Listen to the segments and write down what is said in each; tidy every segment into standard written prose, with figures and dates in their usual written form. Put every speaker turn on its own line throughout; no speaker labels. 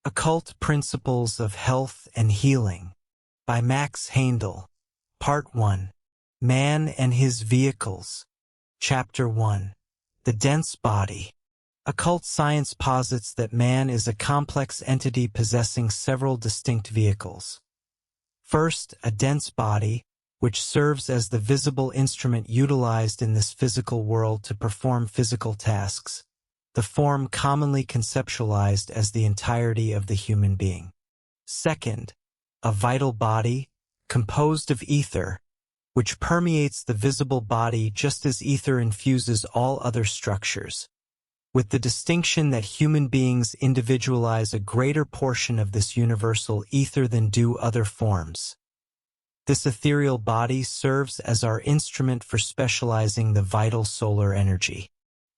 Occult Principles of Health and Healing by Max Heindel. Part 1. Man and His Vehicles. Chapter 1. The Dense Body. Occult science posits that man is a complex entity possessing several distinct vehicles. First, a dense body, which serves as the visible instrument utilized in this physical world to perform physical tasks, the form commonly conceptualized as the entirety of the human being. Second, a vital body, composed of ether, which permeates the visible body just as ether infuses all other structures, with the distinction that human beings individualize a greater portion of this universal ether than do other forms. This ethereal body serves as our instrument for specializing the vital solar energy.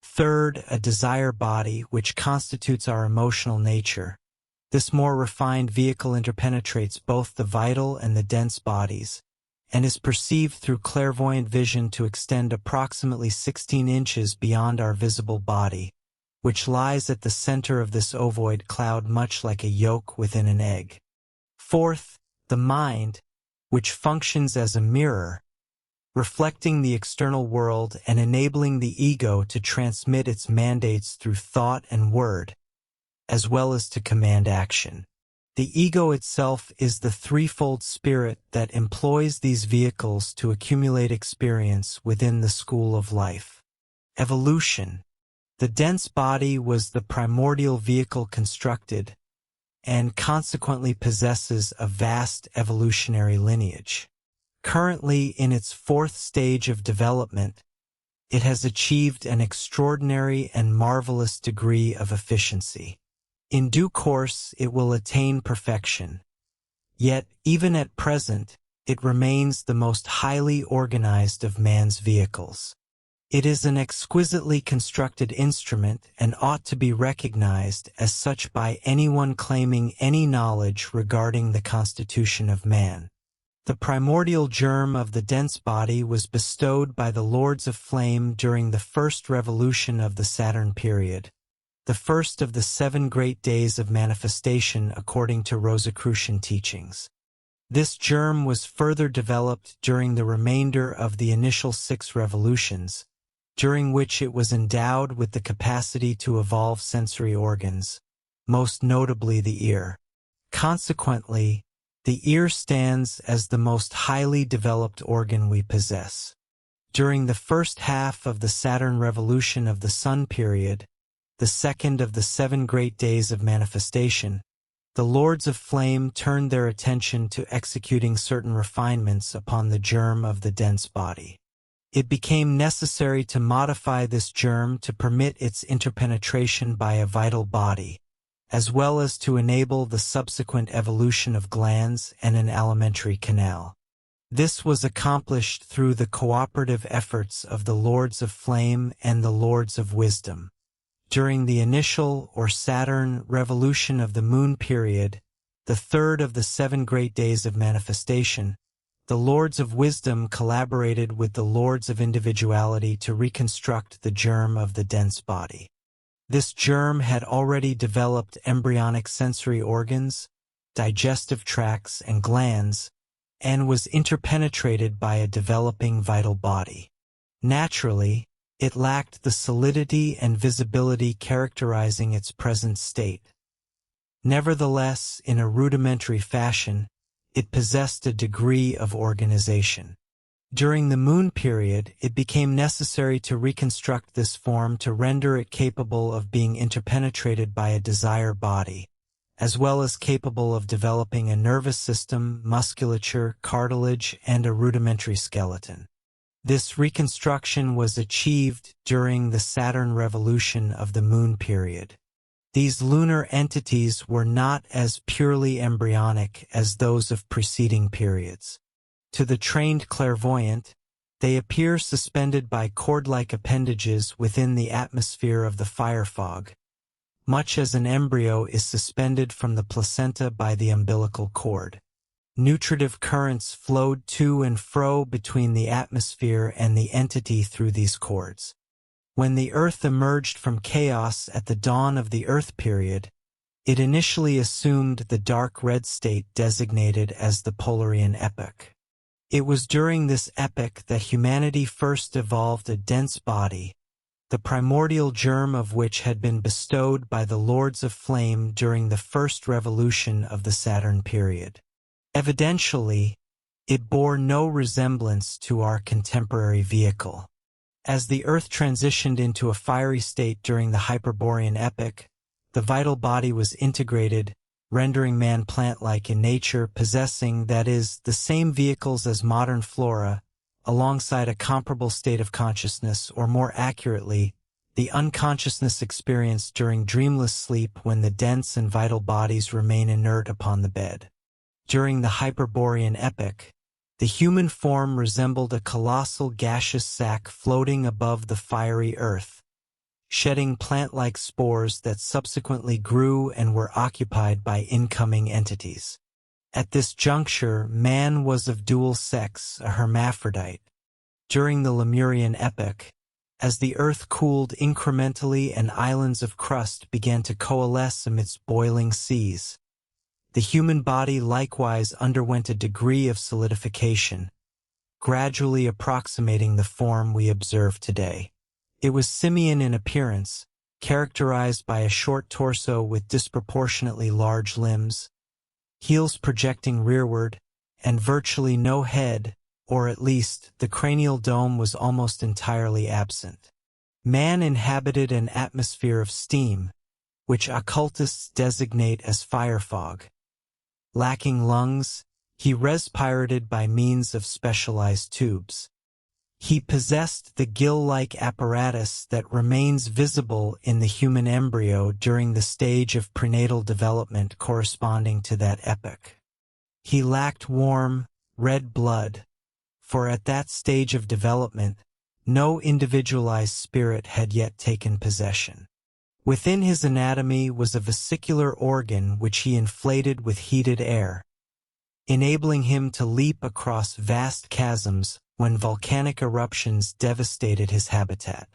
Third, a desire body, which constitutes our emotional nature. This more refined vehicle interpenetrates both the vital and the dense bodies, and is perceived through clairvoyant vision to extend approximately 16 inches beyond our visible body, which lies at the center of this ovoid cloud much like a yolk within an egg. Fourth, the mind, which functions as a mirror, reflecting the external world and enabling the ego to transmit its mandates through thought and word, as well as to command action. The ego itself is the threefold spirit that employs these vehicles to accumulate experience within the school of life. Evolution. The dense body was the primordial vehicle constructed, and consequently possesses a vast evolutionary lineage. Currently in its fourth stage of development, it has achieved an extraordinary and marvelous degree of efficiency. In due course, it will attain perfection. Yet, even at present, it remains the most highly organized of man's vehicles. It is an exquisitely constructed instrument and ought to be recognized as such by anyone claiming any knowledge regarding the constitution of man. The primordial germ of the dense body was bestowed by the Lords of Flame during the first revolution of the Saturn period, the first of the 7 great days of manifestation according to Rosicrucian teachings. This germ was further developed during the remainder of the initial 6 revolutions, during which it was endowed with the capacity to evolve sensory organs, most notably the ear. Consequently, the ear stands as the most highly developed organ we possess. During the first half of the Saturn revolution of the Sun period, the second of the 7 great days of manifestation, the Lords of Flame turned their attention to executing certain refinements upon the germ of the dense body. It became necessary to modify this germ to permit its interpenetration by a vital body, as well as to enable the subsequent evolution of glands and an alimentary canal. This was accomplished through the cooperative efforts of the Lords of Flame and the Lords of Wisdom. During the initial or Saturn revolution of the Moon period, the third of the 7 great days of manifestation, the Lords of Wisdom collaborated with the Lords of Individuality to reconstruct the germ of the dense body. This germ had already developed embryonic sensory organs, digestive tracts, and glands, and was interpenetrated by a developing vital body. Naturally, it lacked the solidity and visibility characterizing its present state. Nevertheless, in a rudimentary fashion, it possessed a degree of organization. During the Moon period, it became necessary to reconstruct this form to render it capable of being interpenetrated by a desire body, as well as capable of developing a nervous system, musculature, cartilage, and a rudimentary skeleton. This reconstruction was achieved during the Saturn revolution of the Moon period. These lunar entities were not as purely embryonic as those of preceding periods. To the trained clairvoyant, they appear suspended by cord-like appendages within the atmosphere of the fire fog, much as an embryo is suspended from the placenta by the umbilical cord. Nutritive currents flowed to and fro between the atmosphere and the entity through these cords. When the Earth emerged from chaos at the dawn of the Earth period, It initially assumed the dark red state designated as the Polarian epoch. It was during this epoch that humanity first evolved a dense body, the primordial germ of which had been bestowed by the Lords of Flame during the first revolution of the Saturn period. Evidentially, it bore no resemblance to our contemporary vehicle. As the Earth transitioned into a fiery state during the Hyperborean epoch, the vital body was integrated, rendering man plant-like in nature, possessing, that is, the same vehicles as modern flora, alongside a comparable state of consciousness, or more accurately, the unconsciousness experienced during dreamless sleep when the dense and vital bodies remain inert upon the bed. During the Hyperborean epoch, the human form resembled a colossal gaseous sac floating above the fiery earth, shedding plant-like spores that subsequently grew and were occupied by incoming entities. At this juncture, man was of dual sex, a hermaphrodite. During the Lemurian epoch, as the earth cooled incrementally and islands of crust began to coalesce amidst boiling seas, the human body likewise underwent a degree of solidification, gradually approximating the form we observe today. It was simian in appearance, characterized by a short torso with disproportionately large limbs, heels projecting rearward, and virtually no head, or at least the cranial dome was almost entirely absent. Man inhabited an atmosphere of steam, which occultists designate as fire fog. Lacking lungs, he respirated by means of specialized tubes. He possessed the gill-like apparatus that remains visible in the human embryo during the stage of prenatal development corresponding to that epoch. He lacked warm, red blood, for at that stage of development, no individualized spirit had yet taken possession. Within his anatomy was a vesicular organ which he inflated with heated air, enabling him to leap across vast chasms when volcanic eruptions devastated his habitat.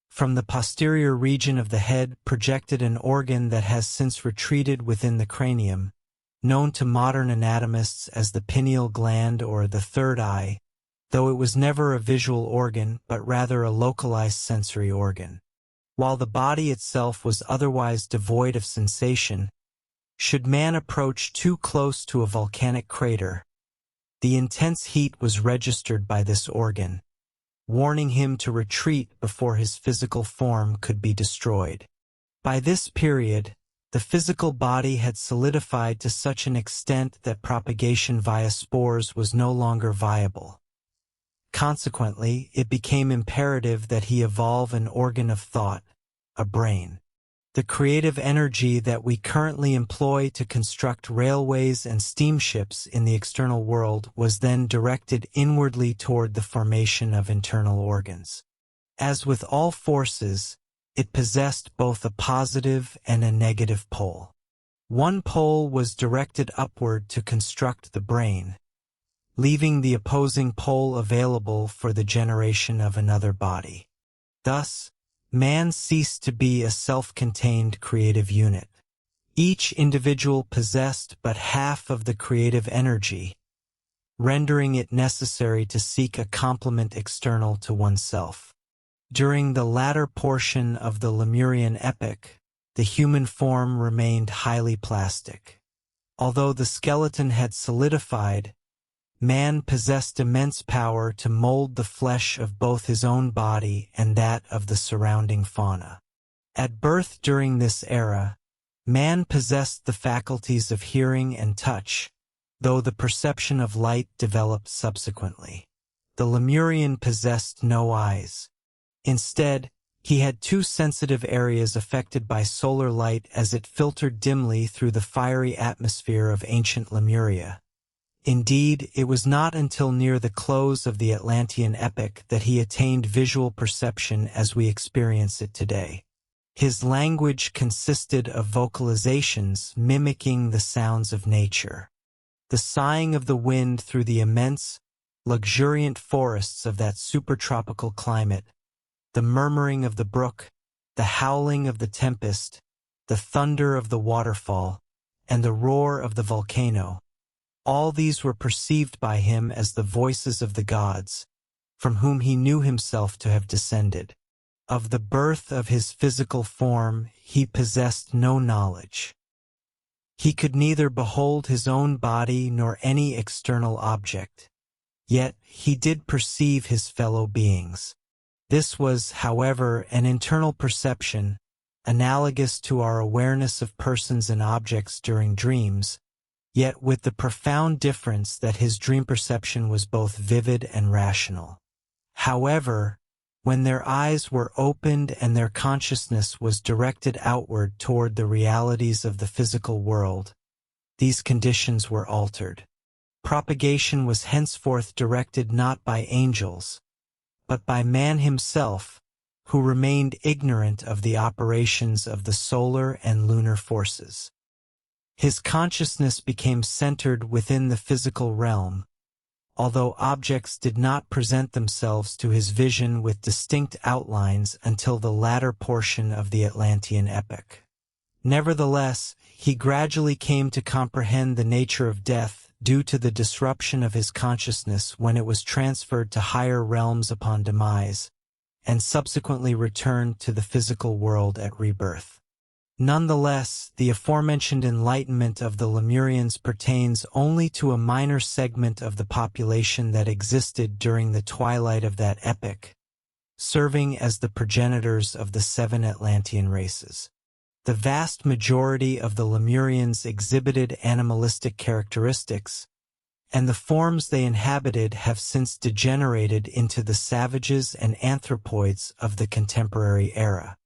From the posterior region of the head projected an organ that has since retreated within the cranium, known to modern anatomists as the pineal gland or the third eye, though it was never a visual organ but rather a localized sensory organ. While the body itself was otherwise devoid of sensation, should man approach too close to a volcanic crater, the intense heat was registered by this organ, warning him to retreat before his physical form could be destroyed. By this period, the physical body had solidified to such an extent that propagation via spores was no longer viable. Consequently, it became imperative that he evolve an organ of thought, a brain. The creative energy that we currently employ to construct railways and steamships in the external world was then directed inwardly toward the formation of internal organs. As with all forces, it possessed both a positive and a negative pole. One pole was directed upward to construct the brain, leaving the opposing pole available for the generation of another body. Thus, man ceased to be a self-contained creative unit. Each individual possessed but half of the creative energy, rendering it necessary to seek a complement external to oneself. During the latter portion of the Lemurian epoch, the human form remained highly plastic. Although the skeleton had solidified, man possessed immense power to mold the flesh of both his own body and that of the surrounding fauna. At birth during this era, man possessed the faculties of hearing and touch, though the perception of light developed subsequently. The Lemurian possessed no eyes. Instead, he had two sensitive areas affected by solar light as it filtered dimly through the fiery atmosphere of ancient Lemuria. Indeed, it was not until near the close of the Atlantean epoch that he attained visual perception as we experience it today. His language consisted of vocalizations mimicking the sounds of nature. The sighing of the wind through the immense, luxuriant forests of that supertropical climate, the murmuring of the brook, the howling of the tempest, the thunder of the waterfall, and the roar of the volcano. All these were perceived by him as the voices of the gods, from whom he knew himself to have descended. Of the birth of his physical form he possessed no knowledge. He could neither behold his own body nor any external object. Yet he did perceive his fellow beings. This was, however, an internal perception, analogous to our awareness of persons and objects during dreams, yet with the profound difference that his dream perception was both vivid and rational. However, when their eyes were opened and their consciousness was directed outward toward the realities of the physical world, these conditions were altered. Propagation was henceforth directed not by angels, but by man himself, who remained ignorant of the operations of the solar and lunar forces. His consciousness became centered within the physical realm, although objects did not present themselves to his vision with distinct outlines until the latter portion of the Atlantean epoch. Nevertheless, he gradually came to comprehend the nature of death due to the disruption of his consciousness when it was transferred to higher realms upon demise, and subsequently returned to the physical world at rebirth. Nonetheless, the aforementioned enlightenment of the Lemurians pertains only to a minor segment of the population that existed during the twilight of that epoch, serving as the progenitors of the 7 Atlantean races. The vast majority of the Lemurians exhibited animalistic characteristics, and the forms they inhabited have since degenerated into the savages and anthropoids of the contemporary era.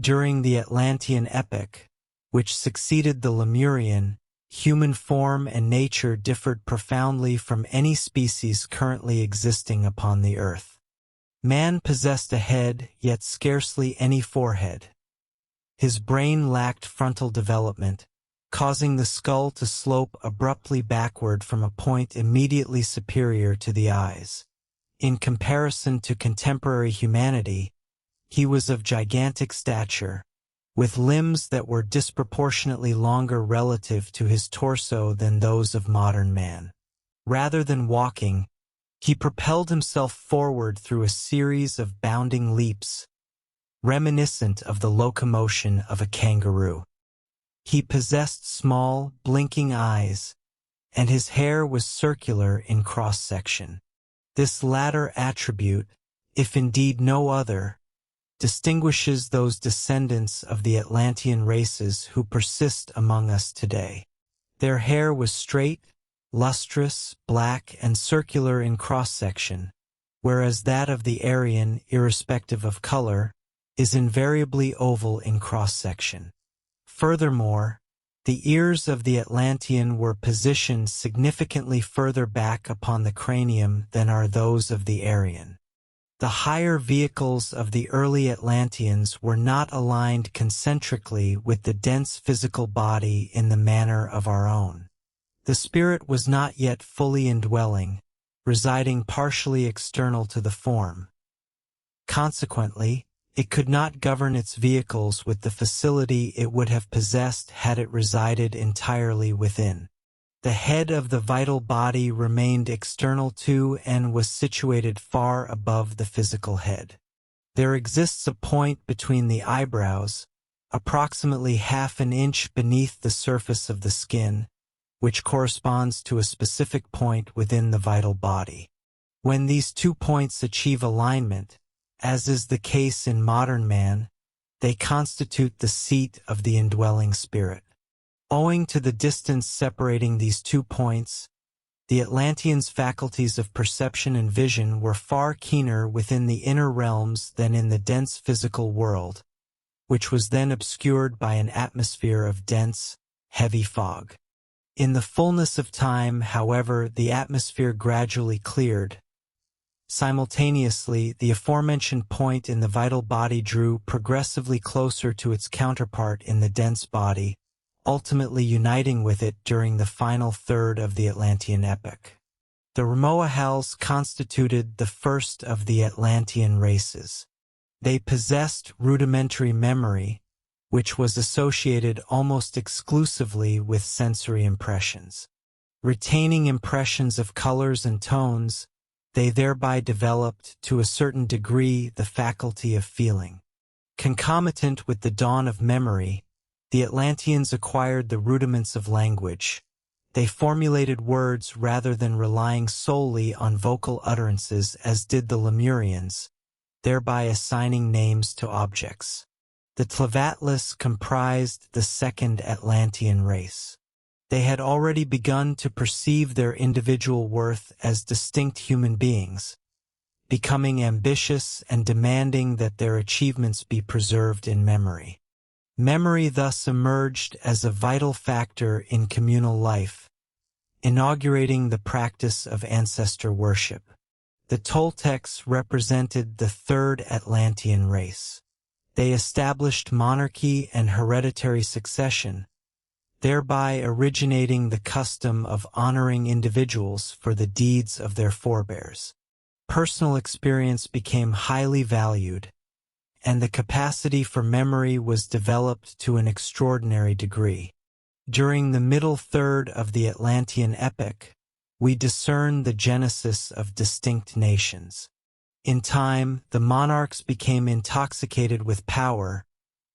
During the Atlantean epoch, which succeeded the Lemurian, human form and nature differed profoundly from any species currently existing upon the earth. Man possessed a head, yet scarcely any forehead. His brain lacked frontal development, causing the skull to slope abruptly backward from a point immediately superior to the eyes. In comparison to contemporary humanity, he was of gigantic stature, with limbs that were disproportionately longer relative to his torso than those of modern man. Rather than walking, he propelled himself forward through a series of bounding leaps, reminiscent of the locomotion of a kangaroo. He possessed small, blinking eyes, and his hair was circular in cross-section. This latter attribute, if indeed no other, distinguishes those descendants of the Atlantean races who persist among us today. Their hair was straight, lustrous, black, and circular in cross-section, whereas that of the Aryan, irrespective of color, is invariably oval in cross-section. Furthermore, the ears of the Atlantean were positioned significantly further back upon the cranium than are those of the Aryan. The higher vehicles of the early Atlanteans were not aligned concentrically with the dense physical body in the manner of our own. The spirit was not yet fully indwelling, residing partially external to the form. Consequently, it could not govern its vehicles with the facility it would have possessed had it resided entirely within. The head of the vital body remained external to and was situated far above the physical head. There exists a point between the eyebrows, approximately half an inch beneath the surface of the skin, which corresponds to a specific point within the vital body. When these 2 points achieve alignment, as is the case in modern man, they constitute the seat of the indwelling spirit. Owing to the distance separating these 2 points, the Atlanteans' faculties of perception and vision were far keener within the inner realms than in the dense physical world, which was then obscured by an atmosphere of dense, heavy fog. In the fullness of time, however, the atmosphere gradually cleared. Simultaneously, the aforementioned point in the vital body drew progressively closer to its counterpart in the dense body, ultimately uniting with it during the final third of the Atlantean epoch. The Rmoahals constituted the first of the Atlantean races. They possessed rudimentary memory, which was associated almost exclusively with sensory impressions. Retaining impressions of colors and tones, they thereby developed, to a certain degree, the faculty of feeling. Concomitant with the dawn of memory, the Atlanteans acquired the rudiments of language. They formulated words rather than relying solely on vocal utterances as did the Lemurians, thereby assigning names to objects. The Tlavatlis comprised the second Atlantean race. They had already begun to perceive their individual worth as distinct human beings, becoming ambitious and demanding that their achievements be preserved in memory. Memory thus emerged as a vital factor in communal life, inaugurating the practice of ancestor worship. The Toltecs represented the third Atlantean race. They established monarchy and hereditary succession, thereby originating the custom of honoring individuals for the deeds of their forebears. Personal experience became highly valued, and the capacity for memory was developed to an extraordinary degree. During the middle third of the Atlantean epoch, we discern the genesis of distinct nations. In time, the monarchs became intoxicated with power,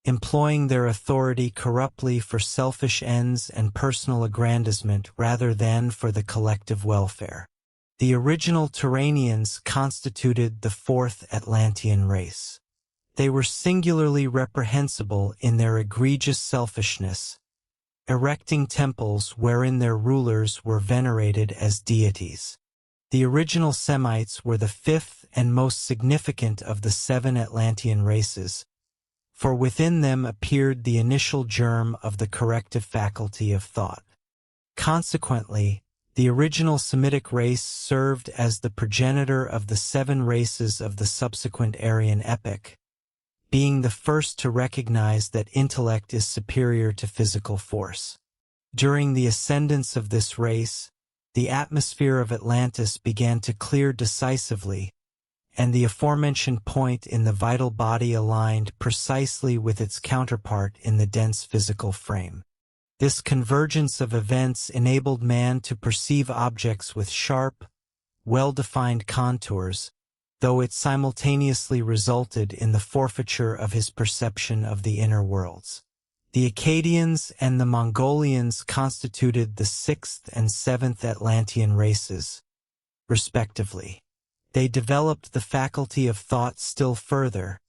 employing their authority corruptly for selfish ends and personal aggrandizement rather than for the collective welfare. The original Turanians constituted the fourth Atlantean race. They were singularly reprehensible in their egregious selfishness, erecting temples wherein their rulers were venerated as deities. The original Semites were the fifth and most significant of the 7 Atlantean races, for within them appeared the initial germ of the corrective faculty of thought. Consequently, the original Semitic race served as the progenitor of the 7 races of the subsequent Aryan epoch, being the first to recognize that intellect is superior to physical force. During the ascendance of this race, the atmosphere of Atlantis began to clear decisively, and the aforementioned point in the vital body aligned precisely with its counterpart in the dense physical frame. This convergence of events enabled man to perceive objects with sharp, well-defined contours, though it simultaneously resulted in the forfeiture of his perception of the inner worlds. The Akkadians and the Mongolians constituted the 6th and 7th Atlantean races, respectively. They developed the faculty of thought still further,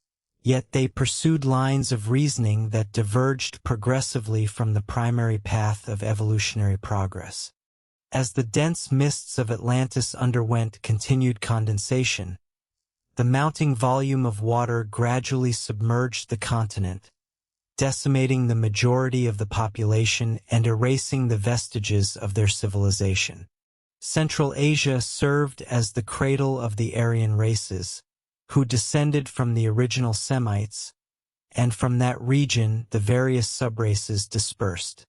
yet they pursued lines of reasoning that diverged progressively from the primary path of evolutionary progress. As the dense mists of Atlantis underwent continued condensation, the mounting volume of water gradually submerged the continent, decimating the majority of the population and erasing the vestiges of their civilization. Central Asia served as the cradle of the Aryan races, who descended from the original Semites, and from that region the various subraces dispersed.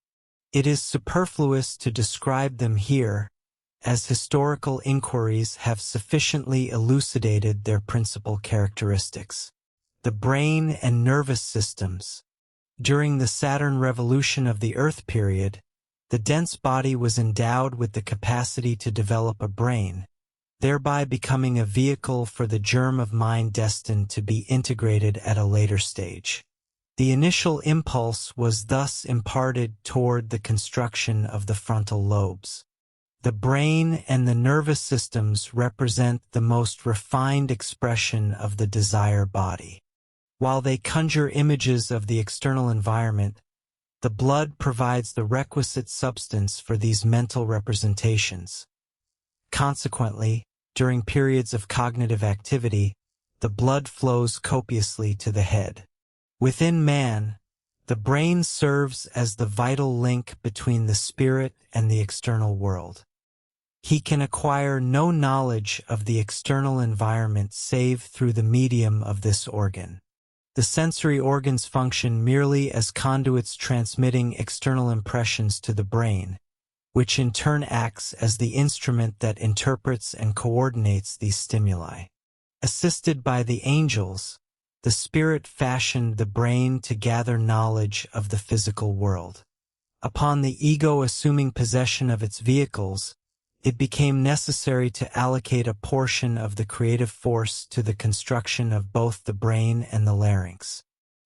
It is superfluous to describe them here, as historical inquiries have sufficiently elucidated their principal characteristics. The brain and nervous systems. During the Saturn revolution of the Earth period, the dense body was endowed with the capacity to develop a brain, thereby becoming a vehicle for the germ of mind destined to be integrated at a later stage. The initial impulse was thus imparted toward the construction of the frontal lobes. The brain and the nervous systems represent the most refined expression of the desire body. While they conjure images of the external environment, the blood provides the requisite substance for these mental representations. Consequently, during periods of cognitive activity, the blood flows copiously to the head. Within man, the brain serves as the vital link between the spirit and the external world. He can acquire no knowledge of the external environment save through the medium of this organ. The sensory organs function merely as conduits transmitting external impressions to the brain, which in turn acts as the instrument that interprets and coordinates these stimuli. Assisted by the angels, the spirit fashioned the brain to gather knowledge of the physical world. Upon the ego assuming possession of its vehicles, it became necessary to allocate a portion of the creative force to the construction of both the brain and the larynx.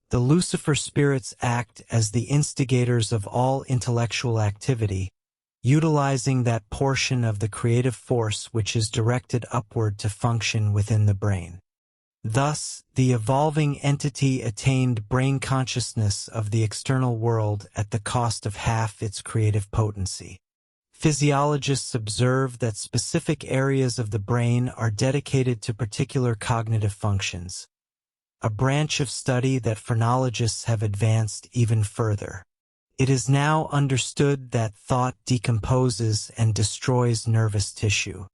The Lucifer spirits act as the instigators of all intellectual activity, utilizing that portion of the creative force which is directed upward to function within the brain. Thus, the evolving entity attained brain consciousness of the external world at the cost of half its creative potency. Physiologists observe that specific areas of the brain are dedicated to particular cognitive functions, a branch of study that phrenologists have advanced even further. It is now understood that thought decomposes and destroys nervous tissue.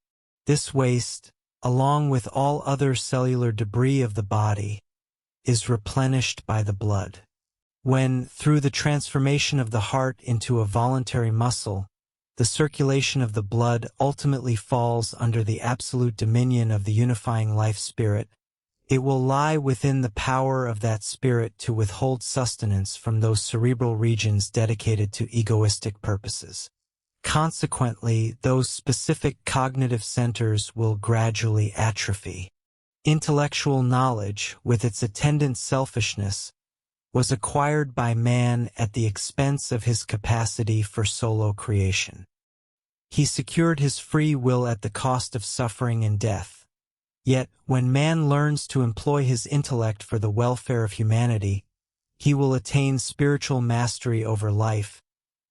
This waste, along with all other cellular debris of the body, is replenished by the blood. When, through the transformation of the heart into a voluntary muscle, the circulation of the blood ultimately falls under the absolute dominion of the unifying life spirit, it will lie within the power of that spirit to withhold sustenance from those cerebral regions dedicated to egoistic purposes. Consequently, those specific cognitive centers will gradually atrophy. Intellectual knowledge, with its attendant selfishness, was acquired by man at the expense of his capacity for solo creation. He secured his free will at the cost of suffering and death. Yet, when man learns to employ his intellect for the welfare of humanity, he will attain spiritual mastery over life,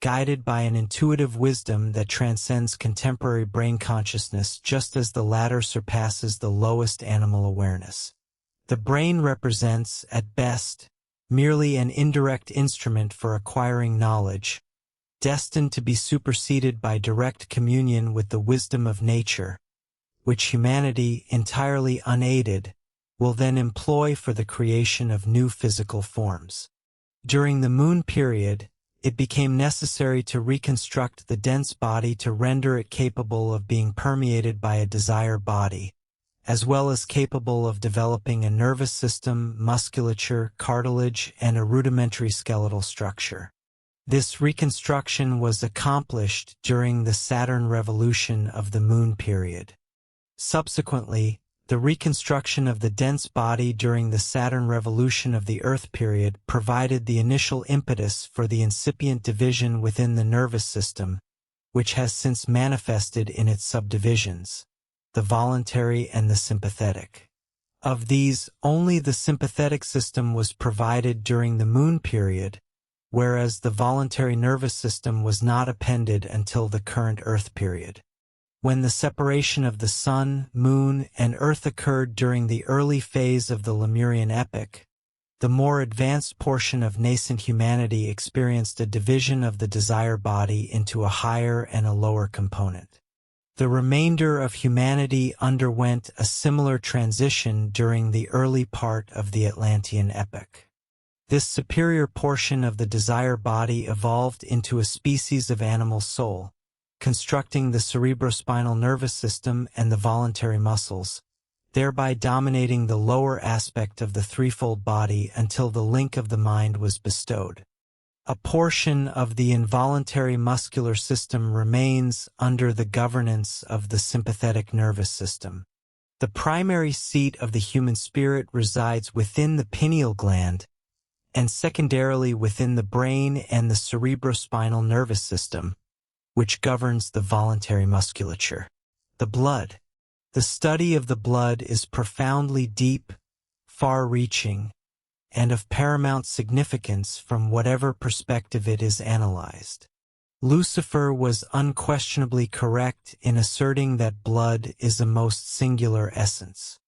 guided by an intuitive wisdom that transcends contemporary brain consciousness just as the latter surpasses the lowest animal awareness. The brain represents, at best, merely an indirect instrument for acquiring knowledge, destined to be superseded by direct communion with the wisdom of nature, which humanity, entirely unaided, will then employ for the creation of new physical forms. During the moon period, it became necessary to reconstruct the dense body to render it capable of being permeated by a desire body, as well as capable of developing a nervous system, musculature, cartilage, and a rudimentary skeletal structure. This reconstruction was accomplished during the Saturn revolution of the moon period. Subsequently, the reconstruction of the dense body during the Saturn revolution of the Earth period provided the initial impetus for the incipient division within the nervous system, which has since manifested in its subdivisions, the voluntary and the sympathetic. Of these, only the sympathetic system was provided during the moon period, whereas the voluntary nervous system was not appended until the current Earth period. When the separation of the Sun, Moon, and Earth occurred during the early phase of the Lemurian epoch, the more advanced portion of nascent humanity experienced a division of the desire body into a higher and a lower component. The remainder of humanity underwent a similar transition during the early part of the Atlantean epoch. This superior portion of the desire body evolved into a species of animal soul, constructing the cerebrospinal nervous system and the voluntary muscles, thereby dominating the lower aspect of the threefold body until the link of the mind was bestowed. A portion of the involuntary muscular system remains under the governance of the sympathetic nervous system. The primary seat of the human spirit resides within the pineal gland, and secondarily within the brain and the cerebrospinal nervous system, which governs the voluntary musculature. The blood. The study of the blood is profoundly deep, far-reaching, and of paramount significance from whatever perspective it is analyzed. Lucifer was unquestionably correct in asserting that blood is a most singular essence.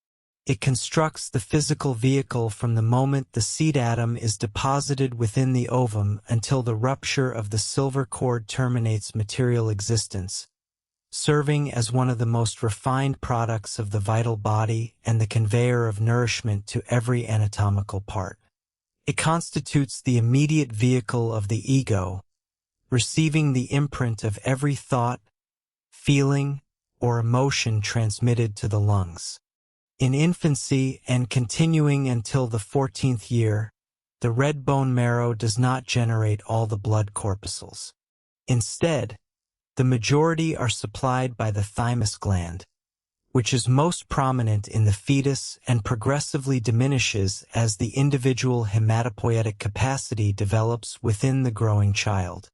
It constructs the physical vehicle from the moment the seed atom is deposited within the ovum until the rupture of the silver cord terminates material existence, serving as one of the most refined products of the vital body and the conveyor of nourishment to every anatomical part. It constitutes the immediate vehicle of the ego, receiving the imprint of every thought, feeling, or emotion transmitted to the lungs. In infancy and continuing until the 14th year, the red bone marrow does not generate all the blood corpuscles. Instead, the majority are supplied by the thymus gland, which is most prominent in the fetus and progressively diminishes as the individual hematopoietic capacity develops within the growing child.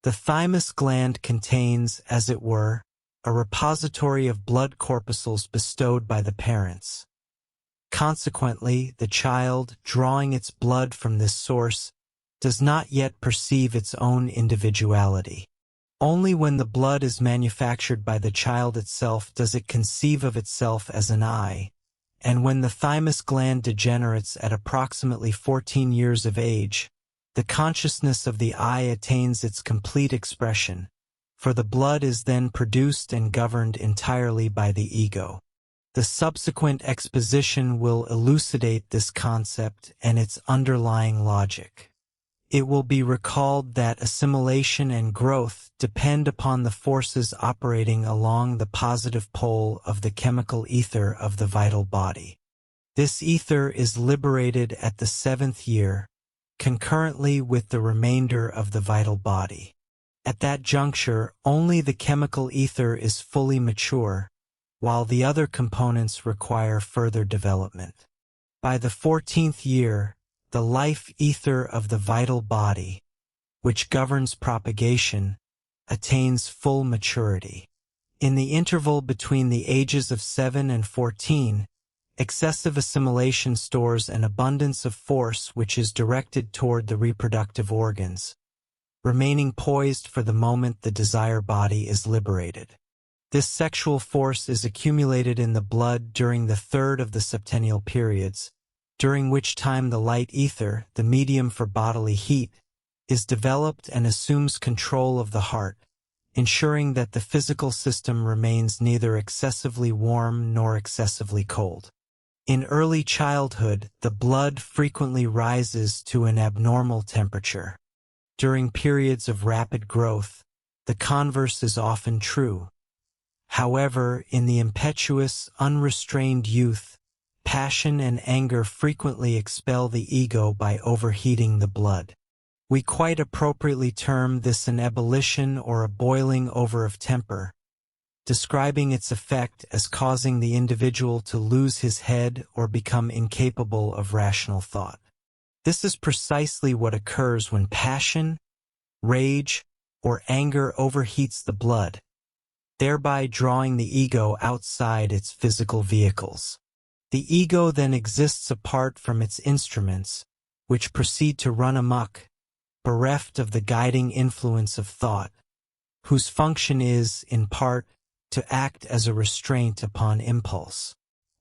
The thymus gland contains, as it were, a repository of blood corpuscles bestowed by the parents. Consequently, the child, drawing its blood from this source, does not yet perceive its own individuality. Only when the blood is manufactured by the child itself does it conceive of itself as an I, and when the thymus gland degenerates at approximately 14 years of age, the consciousness of the I attains its complete expression, for the blood is then produced and governed entirely by the ego. The subsequent exposition will elucidate this concept and its underlying logic. It will be recalled that assimilation and growth depend upon the forces operating along the positive pole of the chemical ether of the vital body. This ether is liberated at the 7th year, concurrently with the remainder of the vital body. At that juncture, only the chemical ether is fully mature, while the other components require further development. By the 14th year, the life ether of the vital body, which governs propagation, attains full maturity. In the interval between the ages of 7 and 14, excessive assimilation stores an abundance of force which is directed toward the reproductive organs, remaining poised for the moment the desire body is liberated. This sexual force is accumulated in the blood during the 3rd of the septennial periods, during which time the light ether, the medium for bodily heat, is developed and assumes control of the heart, ensuring that the physical system remains neither excessively warm nor excessively cold. In early childhood, the blood frequently rises to an abnormal temperature. During periods of rapid growth, the converse is often true. However, in the impetuous, unrestrained youth, passion and anger frequently expel the ego by overheating the blood. We quite appropriately term this an ebullition or a boiling over of temper, describing its effect as causing the individual to lose his head or become incapable of rational thought. This is precisely what occurs when passion, rage, or anger overheats the blood, thereby drawing the ego outside its physical vehicles. The ego then exists apart from its instruments, which proceed to run amok, bereft of the guiding influence of thought, whose function is, in part, to act as a restraint upon impulse.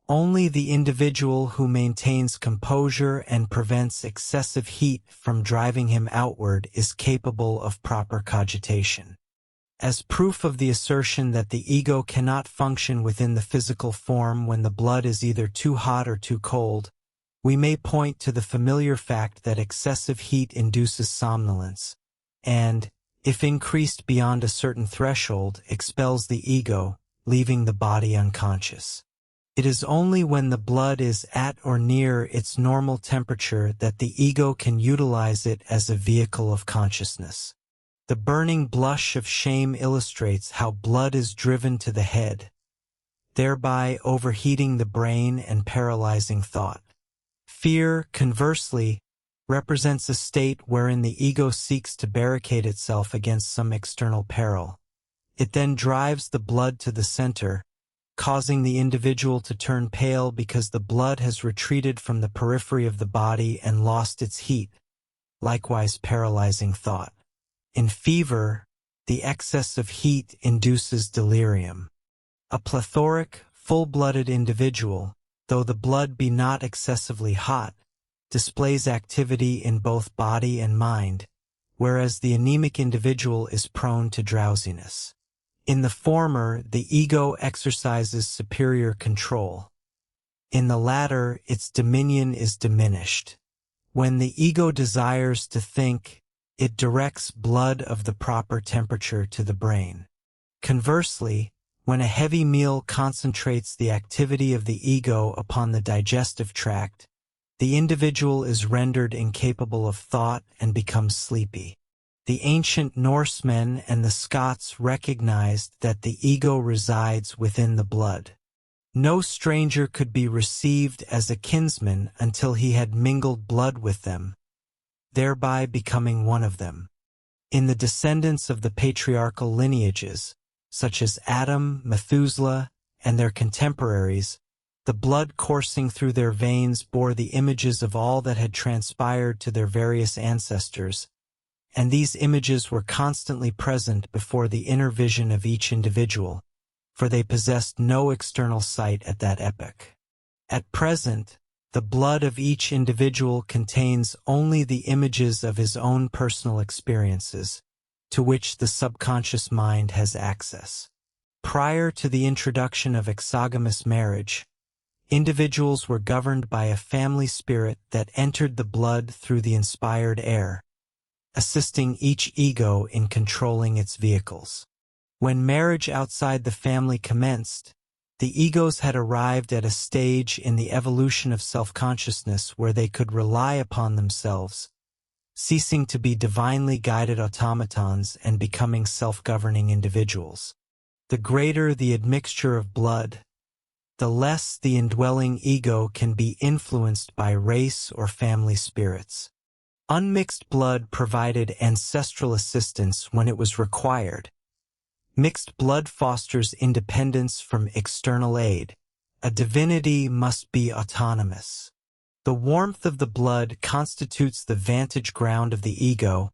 Only the individual who maintains composure and prevents excessive heat from driving him outward is capable of proper cogitation. As proof of the assertion that the ego cannot function within the physical form when the blood is either too hot or too cold, we may point to the familiar fact that excessive heat induces somnolence, and, if increased beyond a certain threshold, expels the ego, leaving the body unconscious. It is only when the blood is at or near its normal temperature that the ego can utilize it as a vehicle of consciousness. The burning blush of shame illustrates how blood is driven to the head, thereby overheating the brain and paralyzing thought. Fear, conversely, represents a state wherein the ego seeks to barricade itself against some external peril. It then drives the blood to the center, causing the individual to turn pale because the blood has retreated from the periphery of the body and lost its heat, likewise paralyzing thought. In fever, the excess of heat induces delirium. A plethoric, full-blooded individual, though the blood be not excessively hot, displays activity in both body and mind, whereas the anemic individual is prone to drowsiness. In the former, the ego exercises superior control. In the latter, its dominion is diminished. When the ego desires to think, it directs blood of the proper temperature to the brain. Conversely, When a heavy meal concentrates the activity of the ego upon the digestive tract, the individual is rendered incapable of thought and becomes sleepy. The ancient Norsemen and the Scots recognized that the ego resides within the blood. No stranger could be received as a kinsman until he had mingled blood with them, thereby becoming one of them. In the descendants of the patriarchal lineages, such as Adam, Methuselah, and their contemporaries, the blood coursing through their veins bore the images of all that had transpired to their various ancestors, and these images were constantly present before the inner vision of each individual, for they possessed no external sight at that epoch. At present, the blood of each individual contains only the images of his own personal experiences, to which the subconscious mind has access. Prior to the introduction of exogamous marriage, individuals were governed by a family spirit that entered the blood through the inspired air, assisting each ego in controlling its vehicles. When marriage outside the family commenced, the egos had arrived at a stage in the evolution of self-consciousness where they could rely upon themselves, ceasing to be divinely guided automatons and becoming self-governing individuals. The greater the admixture of blood, the less the indwelling ego can be influenced by race or family spirits. Unmixed blood provided ancestral assistance when it was required. Mixed blood fosters independence from external aid. A divinity must be autonomous. The warmth of the blood constitutes the vantage ground of the ego,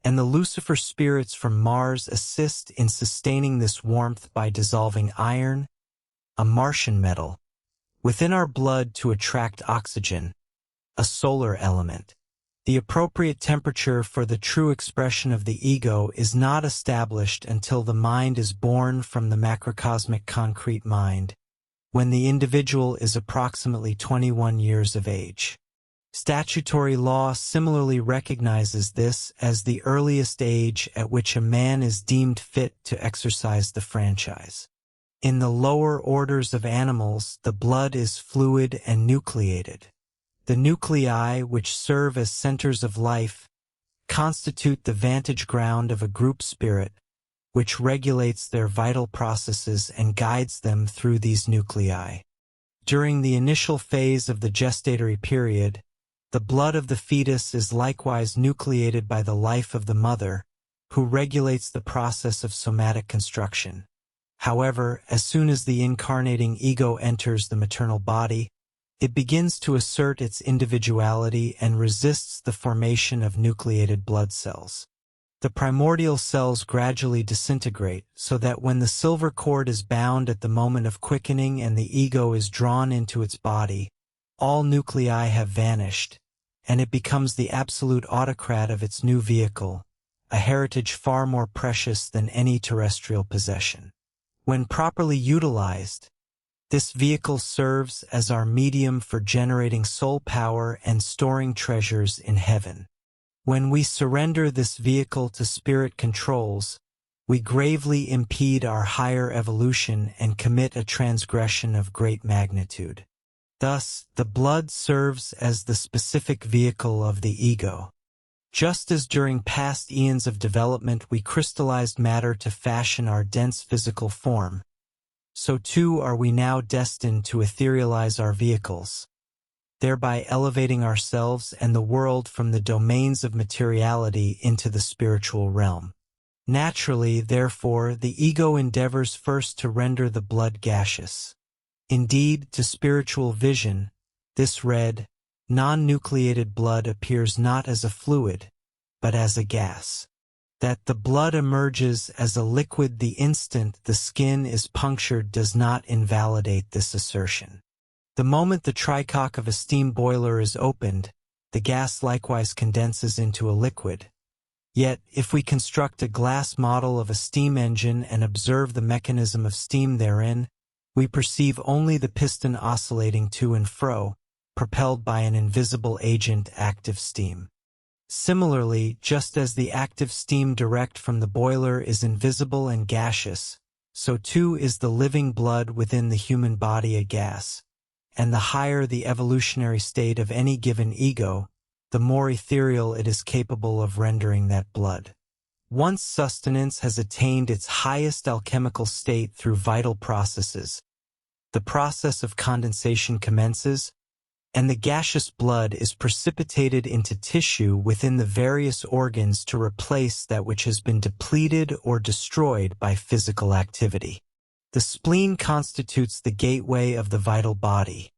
and the Lucifer spirits from Mars assist in sustaining this warmth by dissolving iron, a Martian metal, within our blood to attract oxygen, a solar element. The appropriate temperature for the true expression of the ego is not established until the mind is born from the macrocosmic concrete mind, when the individual is approximately 21 years of age. Statutory law similarly recognizes this as the earliest age at which a man is deemed fit to exercise the franchise. In the lower orders of animals, the blood is fluid and nucleated. The nuclei, which serve as centers of life, constitute the vantage ground of a group spirit, which regulates their vital processes and guides them through these nuclei. During the initial phase of the gestatory period, the blood of the fetus is likewise nucleated by the life of the mother, who regulates the process of somatic construction. However, as soon as the incarnating ego enters the maternal body, it begins to assert its individuality and resists the formation of nucleated blood cells. The primordial cells gradually disintegrate so that when the silver cord is bound at the moment of quickening and the ego is drawn into its body, all nuclei have vanished, and it becomes the absolute autocrat of its new vehicle, a heritage far more precious than any terrestrial possession. When properly utilized, this vehicle serves as our medium for generating soul power and storing treasures in heaven. When we surrender this vehicle to spirit controls, we gravely impede our higher evolution and commit a transgression of great magnitude. Thus, the blood serves as the specific vehicle of the ego. Just as during past eons of development we crystallized matter to fashion our dense physical form, so too are we now destined to etherealize our vehicles, thereby elevating ourselves and the world from the domains of materiality into the spiritual realm. Naturally, therefore, the ego endeavors first to render the blood gaseous. Indeed, to spiritual vision, this red, non-nucleated blood appears not as a fluid, but as a gas. That the blood emerges as a liquid the instant the skin is punctured does not invalidate this assertion. The moment the tricock of a steam boiler is opened, the gas likewise condenses into a liquid. Yet, if we construct a glass model of a steam engine and observe the mechanism of steam therein, we perceive only the piston oscillating to and fro, propelled by an invisible agent, active steam. Similarly, just as the active steam direct from the boiler is invisible and gaseous, so too is the living blood within the human body a gas, and the higher the evolutionary state of any given ego, the more ethereal it is capable of rendering that blood. Once sustenance has attained its highest alchemical state through vital processes, the process of condensation commences, and the gaseous blood is precipitated into tissue within the various organs to replace that which has been depleted or destroyed by physical activity. The spleen constitutes the gateway of the vital body.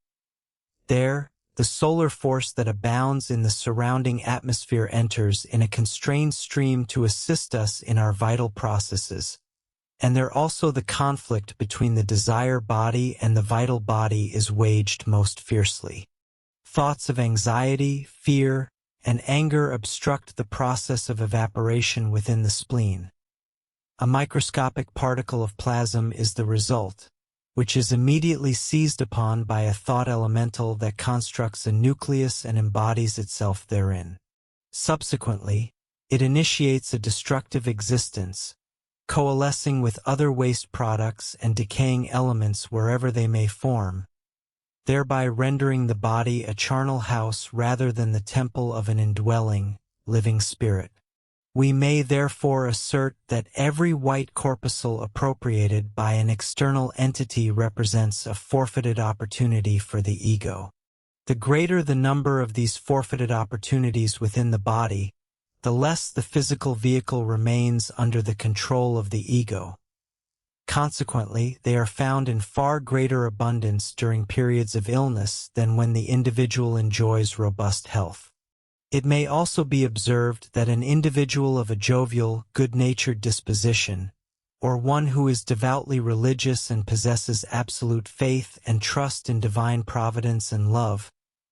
There, the solar force that abounds in the surrounding atmosphere enters in a constrained stream to assist us in our vital processes, and there also the conflict between the desire body and the vital body is waged most fiercely. Thoughts of anxiety, fear, and anger obstruct the process of evaporation within the spleen. A microscopic particle of plasm is the result, which is immediately seized upon by a thought elemental that constructs a nucleus and embodies itself therein. Subsequently, it initiates a destructive existence, coalescing with other waste products and decaying elements wherever they may form, thereby rendering the body a charnel house rather than the temple of an indwelling, living spirit. We may therefore assert that every white corpuscle appropriated by an external entity represents a forfeited opportunity for the ego. The greater the number of these forfeited opportunities within the body, the less the physical vehicle remains under the control of the ego. Consequently, they are found in far greater abundance during periods of illness than when the individual enjoys robust health. It may also be observed that an individual of a jovial, good-natured disposition, or one who is devoutly religious and possesses absolute faith and trust in divine providence and love,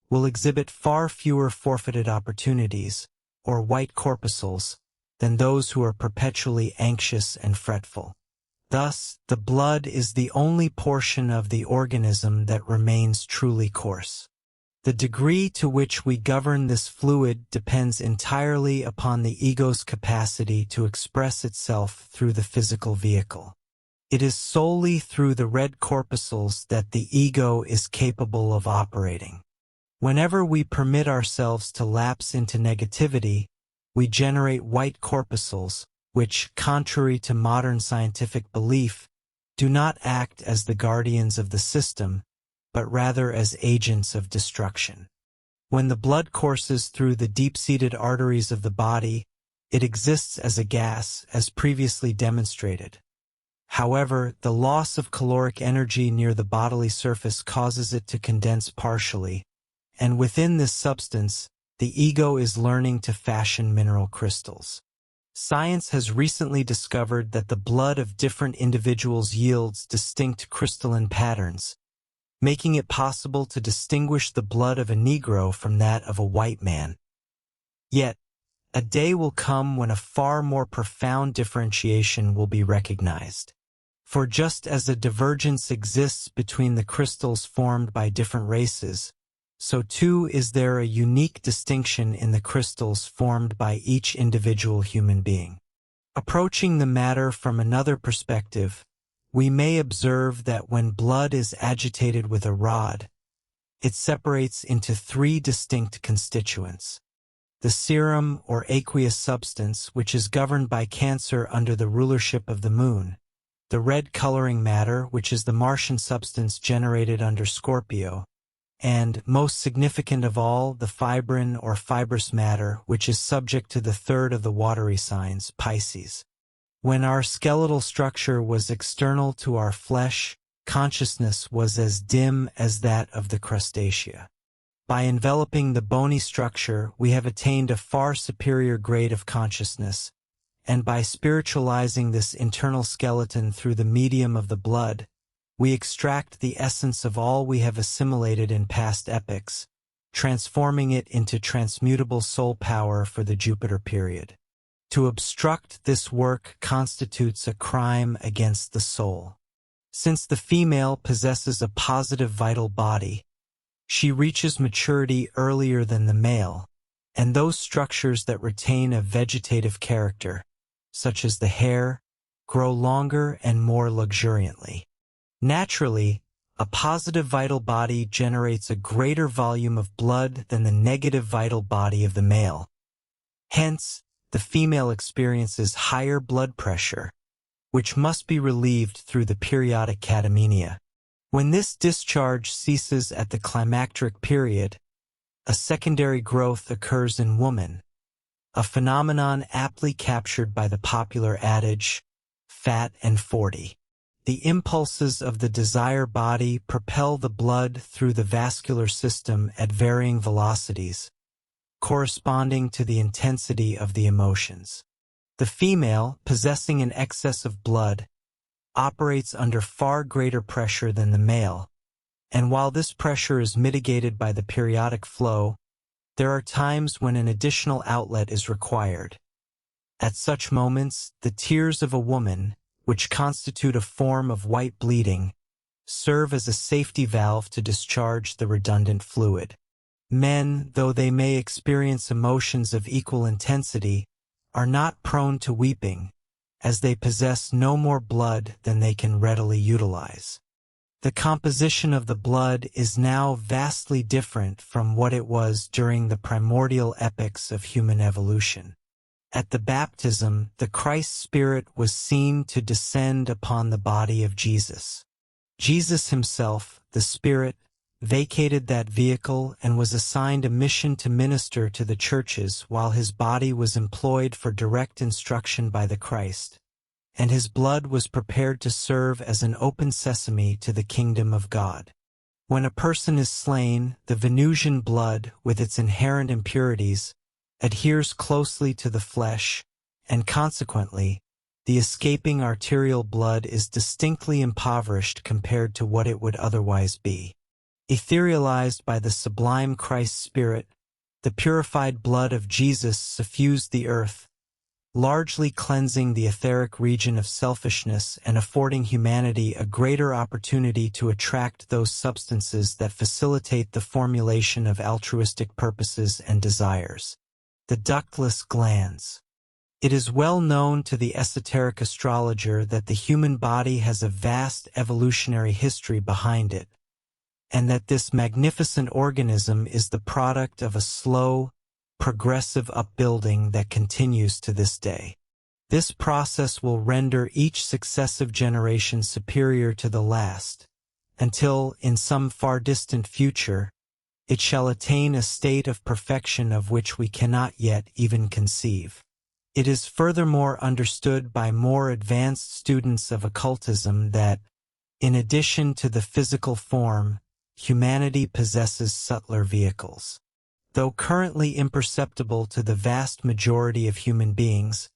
will exhibit far fewer forfeited opportunities, or white corpuscles, than those who are perpetually anxious and fretful. Thus, the blood is the only portion of the organism that remains truly coarse. The degree to which we govern this fluid depends entirely upon the ego's capacity to express itself through the physical vehicle. It is solely through the red corpuscles that the ego is capable of operating. Whenever we permit ourselves to lapse into negativity, we generate white corpuscles, which, contrary to modern scientific belief, do not act as the guardians of the system, but rather as agents of destruction. When the blood courses through the deep-seated arteries of the body, it exists as a gas, as previously demonstrated. However, the loss of caloric energy near the bodily surface causes it to condense partially, and within this substance, the ego is learning to fashion mineral crystals. Science has recently discovered that the blood of different individuals yields distinct crystalline patterns, making it possible to distinguish the blood of a Negro from that of a white man. Yet, a day will come when a far more profound differentiation will be recognized. For just as a divergence exists between the crystals formed by different races, so too is there a unique distinction in the crystals formed by each individual human being. Approaching the matter from another perspective, we may observe that when blood is agitated with a rod, it separates into three distinct constituents. The serum or aqueous substance, which is governed by Cancer under the rulership of the moon, the red coloring matter, which is the Martian substance generated under Scorpio, and, most significant of all, the fibrin or fibrous matter, which is subject to the third of the watery signs, Pisces. When our skeletal structure was external to our flesh, consciousness was as dim as that of the crustacea. By enveloping the bony structure, we have attained a far superior grade of consciousness, and by spiritualizing this internal skeleton through the medium of the blood, we extract the essence of all we have assimilated in past epochs, transforming it into transmutable soul power for the Jupiter period. To obstruct this work constitutes a crime against the soul. Since the female possesses a positive vital body, she reaches maturity earlier than the male, and those structures that retain a vegetative character, such as the hair, grow longer and more luxuriantly. Naturally, a positive vital body generates a greater volume of blood than the negative vital body of the male. Hence, the female experiences higher blood pressure, which must be relieved through the periodic catamenia. When this discharge ceases at the climacteric period, a secondary growth occurs in woman, a phenomenon aptly captured by the popular adage, "fat and 40." The impulses of the desire body propel the blood through the vascular system at varying velocities, corresponding to the intensity of the emotions. The female, possessing an excess of blood, operates under far greater pressure than the male, and while this pressure is mitigated by the periodic flow, there are times when an additional outlet is required. At such moments, the tears of a woman, which constitute a form of white bleeding, serve as a safety valve to discharge the redundant fluid. Men, though they may experience emotions of equal intensity, are not prone to weeping, as they possess no more blood than they can readily utilize. The composition of the blood is now vastly different from what it was during the primordial epochs of human evolution. At the baptism, the Christ Spirit was seen to descend upon the body of Jesus. Jesus himself, the Spirit, vacated that vehicle and was assigned a mission to minister to the churches while his body was employed for direct instruction by the Christ, and his blood was prepared to serve as an open sesame to the kingdom of God. When a person is slain, the Venusian blood, with its inherent impurities, adheres closely to the flesh, and consequently, the escaping arterial blood is distinctly impoverished compared to what it would otherwise be. Etherealized by the sublime Christ Spirit, the purified blood of Jesus suffused the earth, largely cleansing the etheric region of selfishness and affording humanity a greater opportunity to attract those substances that facilitate the formulation of altruistic purposes and desires. The ductless glands. It is well known to the esoteric astrologer that the human body has a vast evolutionary history behind it, and that this magnificent organism is the product of a slow, progressive upbuilding that continues to this day. This process will render each successive generation superior to the last, until, in some far distant future, it shall attain a state of perfection of which we cannot yet even conceive. It is furthermore understood by more advanced students of occultism that, in addition to the physical form, humanity possesses subtler vehicles. Though currently imperceptible to the vast majority of human beings,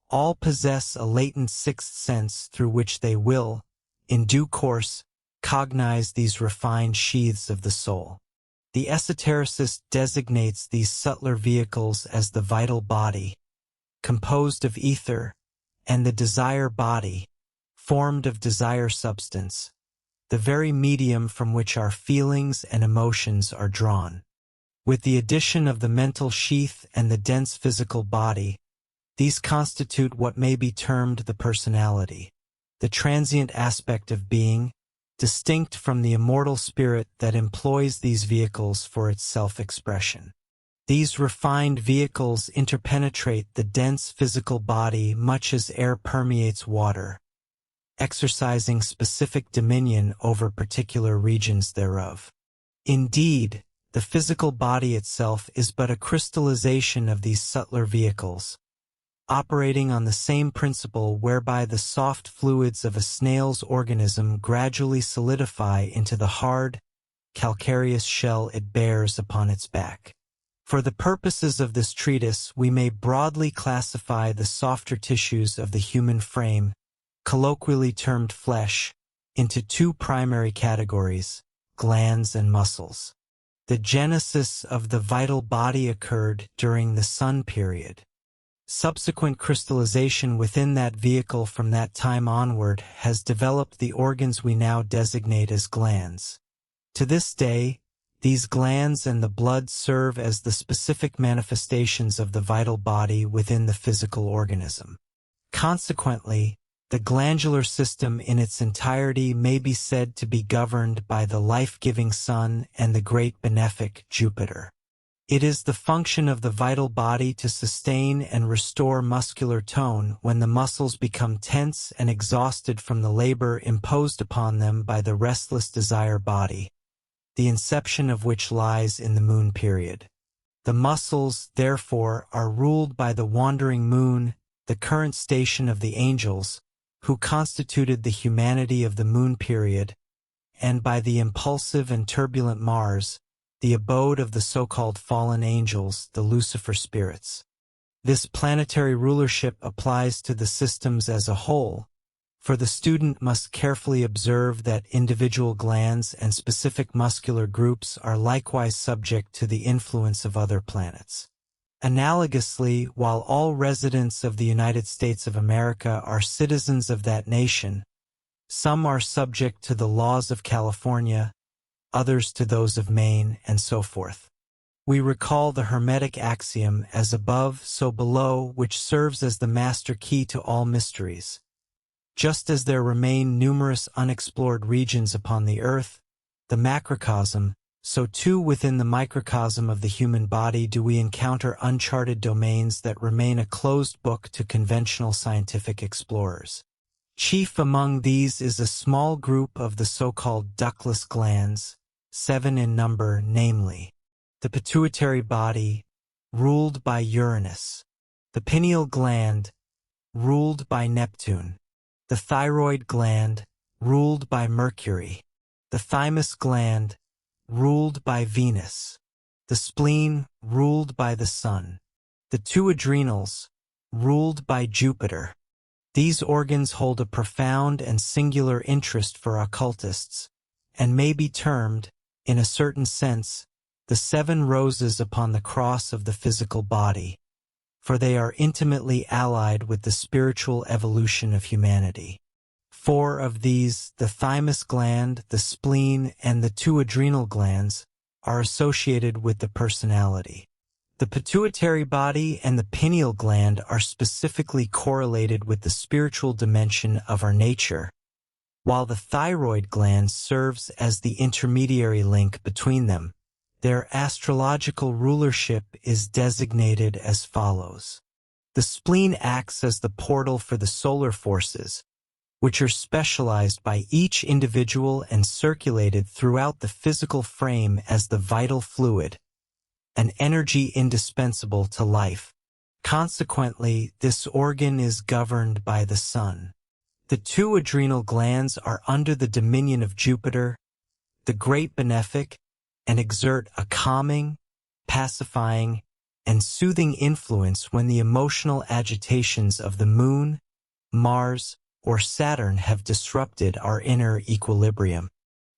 all possess a latent sixth sense through which they will, in due course, cognize these refined sheaths of the soul. The esotericist designates these subtler vehicles as the vital body, composed of ether, and the desire body, formed of desire substance, the very medium from which our feelings and emotions are drawn. With the addition of the mental sheath and the dense physical body, these constitute what may be termed the personality, the transient aspect of being, distinct from the immortal spirit that employs these vehicles for its self-expression. These refined vehicles interpenetrate the dense physical body much as air permeates water, exercising specific dominion over particular regions thereof. Indeed, the physical body itself is but a crystallization of these subtler vehicles, operating on the same principle whereby the soft fluids of a snail's organism gradually solidify into the hard, calcareous shell it bears upon its back. For the purposes of this treatise, we may broadly classify the softer tissues of the human frame, colloquially termed flesh, into two primary categories, glands and muscles. The genesis of the vital body occurred during the Sun period. Subsequent crystallization within that vehicle from that time onward has developed the organs we now designate as glands. To this day, these glands and the blood serve as the specific manifestations of the vital body within the physical organism. Consequently, The glandular system in its entirety may be said to be governed by the life-giving Sun and the great benefic Jupiter. It is the function of the vital body to sustain and restore muscular tone when the muscles become tense and exhausted from the labor imposed upon them by the restless desire body, the inception of which lies in the moon period. The muscles, therefore, are ruled by the wandering moon, the current station of the angels, who constituted the humanity of the moon period, and by the impulsive and turbulent Mars, the abode of the so-called fallen angels, the Lucifer spirits. This planetary rulership applies to the systems as a whole, for the student must carefully observe that individual glands and specific muscular groups are likewise subject to the influence of other planets. Analogously, while all residents of the United States of America are citizens of that nation, some are subject to the laws of California, others to those of Maine, and so forth. We recall the Hermetic axiom, as above, so below, which serves as the master key to all mysteries. Just as there remain numerous unexplored regions upon the earth, the macrocosm, so too within the microcosm of the human body do we encounter uncharted domains that remain a closed book to conventional scientific explorers. Chief among these is a small group of the so-called ductless glands, 7 in number, namely, the pituitary body, ruled by Uranus, the pineal gland, ruled by Neptune, the thyroid gland, ruled by Mercury, the thymus gland, ruled by Venus, the spleen, ruled by the Sun, the 2 adrenals, ruled by Jupiter. These organs hold a profound and singular interest for occultists, and may be termed, in a certain sense, the 7 roses upon the cross of the physical body, for they are intimately allied with the spiritual evolution of humanity. 4 of these, the thymus gland, the spleen, and the 2 adrenal glands, are associated with the personality. The pituitary body and the pineal gland are specifically correlated with the spiritual dimension of our nature, while the thyroid gland serves as the intermediary link between them. Their astrological rulership is designated as follows. The spleen acts as the portal for the solar forces, which are specialized by each individual and circulated throughout the physical frame as the vital fluid, an energy indispensable to life. Consequently, this organ is governed by the Sun. The 2 adrenal glands are under the dominion of Jupiter, the great benefic, and exert a calming, pacifying, and soothing influence when the emotional agitations of the Moon, Mars, or Saturn have disrupted our inner equilibrium.